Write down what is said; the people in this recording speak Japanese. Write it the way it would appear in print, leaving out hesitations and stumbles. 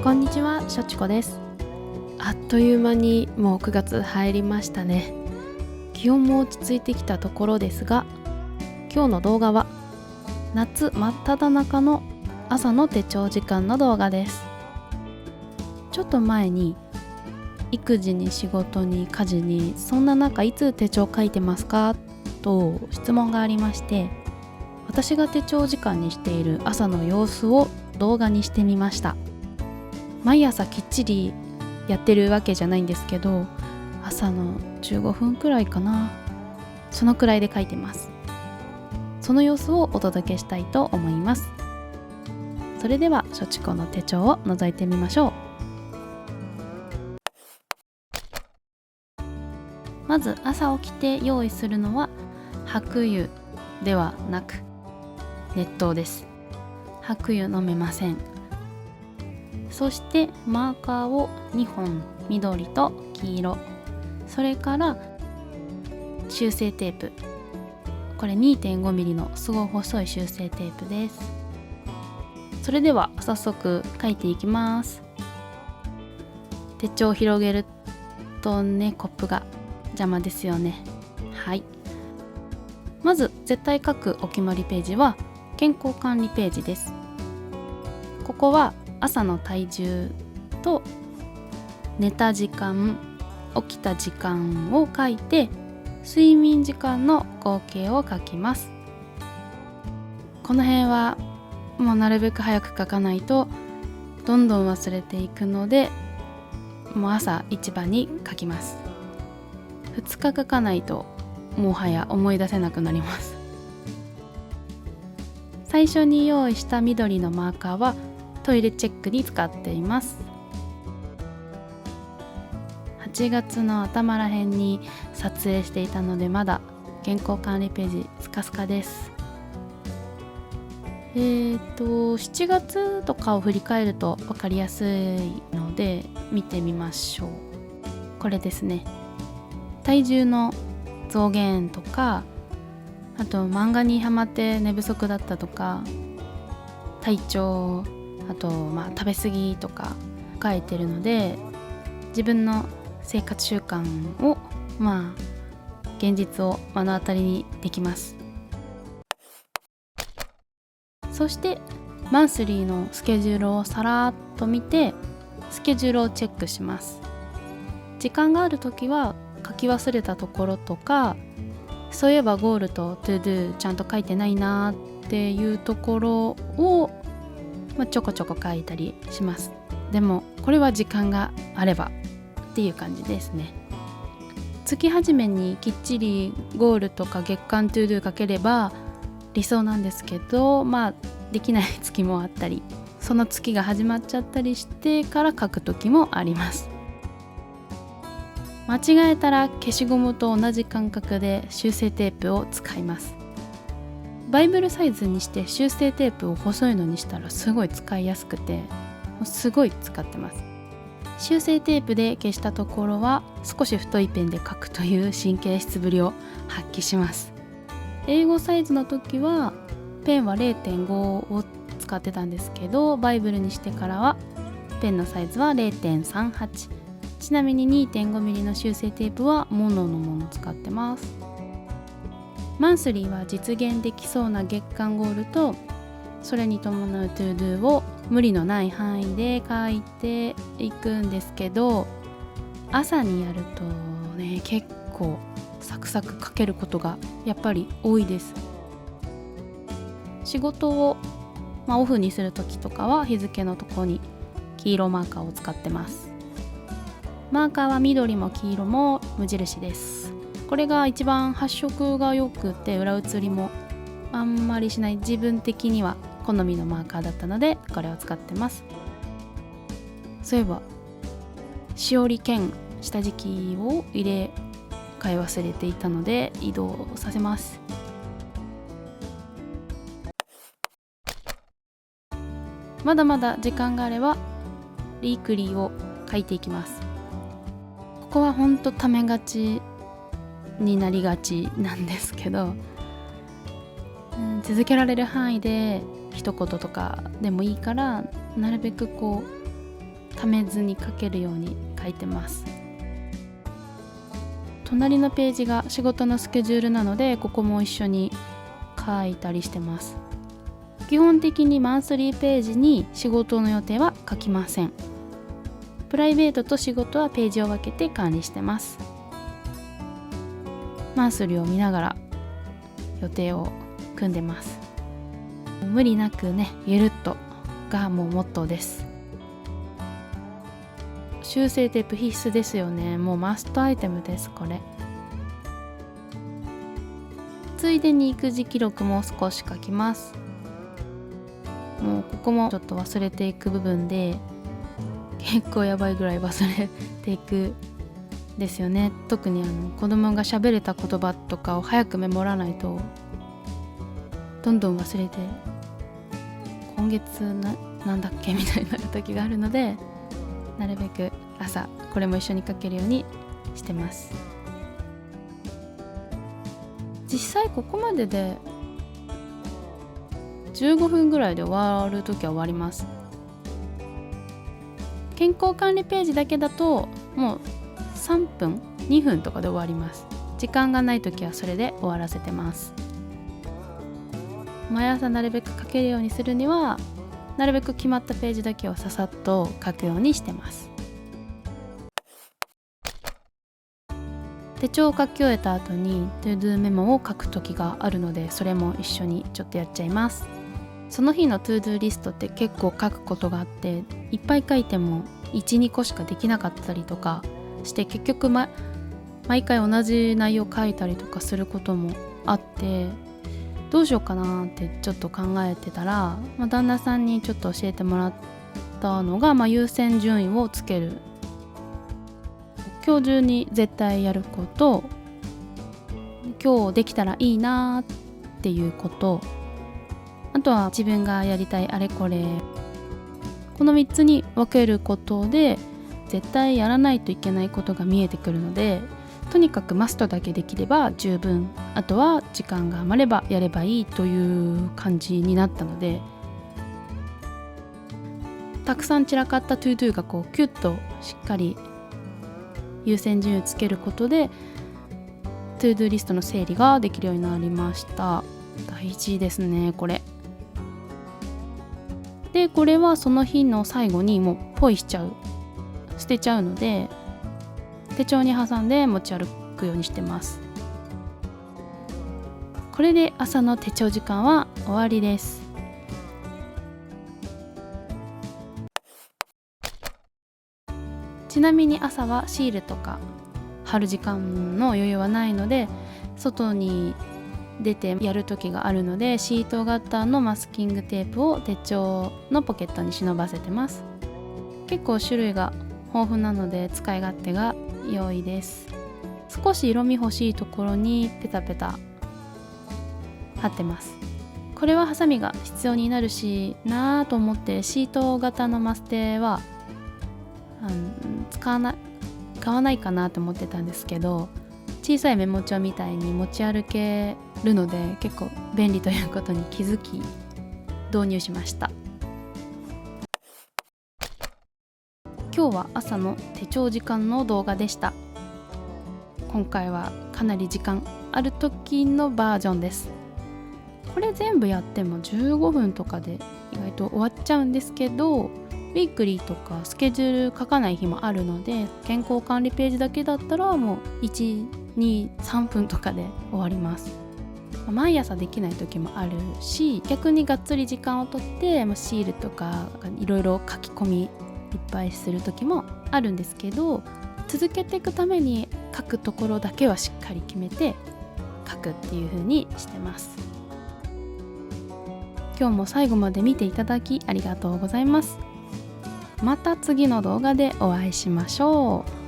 こんにちは、しょちこです。あっという間にもう9月入りましたね。気温も落ち着いてきたところですが、今日の動画は夏真っ只中の朝の手帳時間の動画です。ちょっと前に育児に仕事に家事にそんな中いつ手帳書いてますかと質問がありまして、私が手帳時間にしている朝の様子を動画にしてみました。毎朝きっちりやってるわけじゃないんですけど、朝の15分くらいかな、そのくらいで書いてます。その様子をお届けしたいと思います。それではしょちこの手帳を覗いてみましょう。まず朝起きて用意するのは白湯ではなく熱湯です。白湯飲めません。そしてマーカーを2本、緑と黄色、それから修正テープ、これ 2.5mm のすごい細い修正テープです。それでは早速書いていきます。手帳を広げるとね、コップが邪魔ですよね。はい、まず絶対書くお決まりページは健康管理ページです。ここは朝の体重と寝た時間、起きた時間を書いて、睡眠時間の合計を書きます。この辺はもうなるべく早く書かないとどんどん忘れていくので、もう朝一番に書きます。2日書かないともはや思い出せなくなります。最初に用意した緑のマーカーはトイレチェックに使っています。8月の頭らへんに撮影していたので、まだ健康管理ページスカスカです。7月とかを振り返ると分かりやすいので見てみましょう。これですね。体重の増減とか、あと漫画にハマって寝不足だったとか、体調、あと食べ過ぎとか書いてるので、自分の生活習慣を現実を目の当たりにできます。そしてマンスリーのスケジュールをさらっと見て、スケジュールをチェックします。時間があるときは書き忘れたところとか、そういえばゴールとトゥードゥちゃんと書いてないなっていうところを、ちょこちょこ書いたりします。でもこれは時間があればっていう感じですね。月始めにきっちりゴールとか月間トゥードゥ書ければ理想なんですけど、できない月もあったり、その月が始まっちゃったりしてから書く時もあります。間違えたら消しゴムと同じ感覚で修正テープを使います。バイブルサイズにして修正テープを細いのにしたらすごい使いやすくて、すごい使ってます。修正テープで消したところは少し太いペンで書くという神経質ぶりを発揮します。英語サイズの時はペンは 0.5 を使ってたんですけど、バイブルにしてからはペンのサイズは 0.38、 ちなみに 2.5mm の修正テープはモノのものを使ってます。マンスリーは実現できそうな月間ゴールと、それに伴うトゥードゥを無理のない範囲で書いていくんですけど、朝にやるとね、結構サクサク書けることがやっぱり多いです。仕事を、オフにする時とかは日付のところに黄色マーカーを使ってます。マーカーは緑も黄色も無印です。これが一番発色が良くて裏写りもあんまりしない、自分的には好みのマーカーだったのでこれを使ってます。そういえばしおり兼下敷きを入れ替え忘れていたので移動させます。まだまだ時間があればリークリーを書いていきます。ここはほんとためがちになりがちなんですけど、続けられる範囲で一言とかでもいいから、なるべくためずに書けるように書いてます。隣のページが仕事のスケジュールなので、ここも一緒に書いたりしてます。基本的にマンスリーページに仕事の予定は書きません。プライベートと仕事はページを分けて管理してます。マンスリーを見ながら予定を組んでます。無理なくね、ゆるっとがもうモットーです。修正テープ必須ですよね。もうマストアイテムです。これついでに育児記録も少し書きます。もうここもちょっと忘れていく部分で、結構やばいぐらい忘れていくですよね。特に子供が喋れた言葉とかを早くメモらないとどんどん忘れて、今月なんだっけみたいな時があるので、なるべく朝これも一緒に書けるようにしてます。実際ここまでで15分ぐらいで終わるときは終わります。健康管理ページだけだともう3分2分とかで終わります。時間がないときはそれで終わらせてます。毎朝なるべく書けるようにするには、なるべく決まったページだけをささっと書くようにしてます。手帳を書き終えた後に ToDo メモを書く時があるので、それも一緒にちょっとやっちゃいます。その日の ToDo リストって結構書くことがあって、いっぱい書いても 1,2 個しかできなかったりとかして、結局、毎回同じ内容書いたりとかすることもあって、どうしようかなってちょっと考えてたら、旦那さんにちょっと教えてもらったのが、優先順位をつける。今日中に絶対やること、今日できたらいいなっていうこと、あとは自分がやりたいあれこれ、この3つに分けることで絶対やらないといけないことが見えてくるので、とにかくマストだけできれば十分、あとは時間が余ればやればいいという感じになったので、たくさん散らかった ToDo がキュッとしっかり優先順位をつけることで ToDo リストの整理ができるようになりました。大事ですね、これ。で、これはその日の最後にもうポイしちゃう、捨てちゃうので、手帳に挟んで持ち歩くようにしてます。これで朝の手帳時間は終わりです。ちなみに朝はシールとか貼る時間の余裕はないので、外に出てやる時があるので、シート型のマスキングテープを手帳のポケットに忍ばせてます。結構種類が豊富なので使い勝手が良いです。少し色味欲しいところにペタペタ貼ってます。これはハサミが必要になるしなぁと思って、シート型のマステは買わないかなと思ってたんですけど、小さいメモ帳みたいに持ち歩けるので結構便利ということに気づき導入しました。今日は朝の手帳時間の動画でした。今回はかなり時間ある時のバージョンです。これ全部やっても15分とかで意外と終わっちゃうんですけど、ウィークリーとかスケジュール書かない日もあるので、健康管理ページだけだったらもう1、2、3分とかで終わります。毎朝できない時もあるし、逆にがっつり時間をとってシールとかいろいろ書き込みいっぱいする時もあるんですけど、続けていくために書くところだけはしっかり決めて書くっていう風にしてます。今日も最後まで見ていただきありがとうございます。また次の動画でお会いしましょう。